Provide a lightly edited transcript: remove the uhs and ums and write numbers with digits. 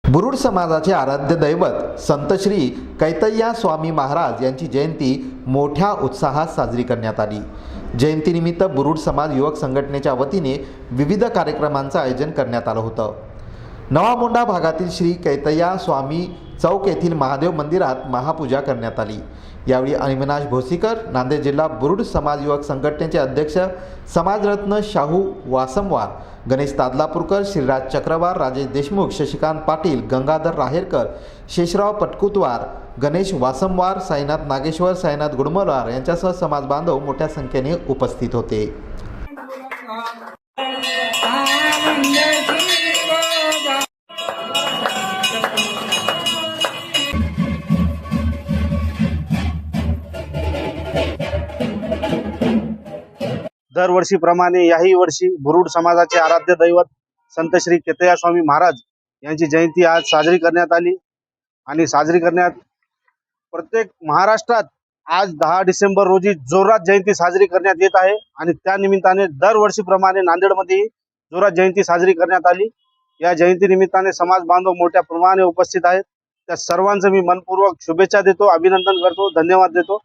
बुरुड समाजाचे आराध्य दैवत संत श्री कैतय्या स्वामी महाराज यांची जयंती मोठ्या उत्साहात साजरी करण्यात आली। जयंतीनिमित्त बुरुड समाज युवक संघटनेच्या वतीने विविध कार्यक्रमांचं आयोजन करण्यात आलं होतं। नवामोंढा भागातील श्री कैतय्या स्वामी चौक येथील महादेव मंदिरात महापूजा करण्यात आली। यावेळी अविनाश भोसीकर, नांदेड जिल्हा बुरुड समाज युवक संघटनेचे अध्यक्ष समाजरत्न शाहू वासमवार, गणेश तादलापूरकर, श्रीराज चक्रवार, राजेश देशमुख, शशिकांत पाटील, गंगाधर राहेरकर, शेषराव पटकुतवार, गणेश वासमवार, साईनाथ नागेश्वर, साईनाथ गुडमलवार यांच्यासह समाज बांधव मोठ्या संख्येने उपस्थित होते। दरवर्षीप्रमाणे याही वर्षी बुरुड समाजाचे आराध्य दैवत संत श्री कैतय्या स्वामी महाराज यांची जयंती आज साजरी करण्यात आली आणि साजरी करण्यात प्रत्येक महाराष्ट्रात आज 10 डिसेंबर रोजी जोरात जयंती साजरी करण्यात येत आहे आणि त्या निमित्ताने दरवर्षीप्रमाणे नांदेडमध्ये जोरात जयंती साजरी करण्यात आली। या जयंती निमित्ताने समाज बांधव मोठ्या प्रमाणात उपस्थित आहेत। त्या सर्वांचं मी मनपूर्वक शुभेच्छा देतो, अभिनंदन करतो, धन्यवाद देतो।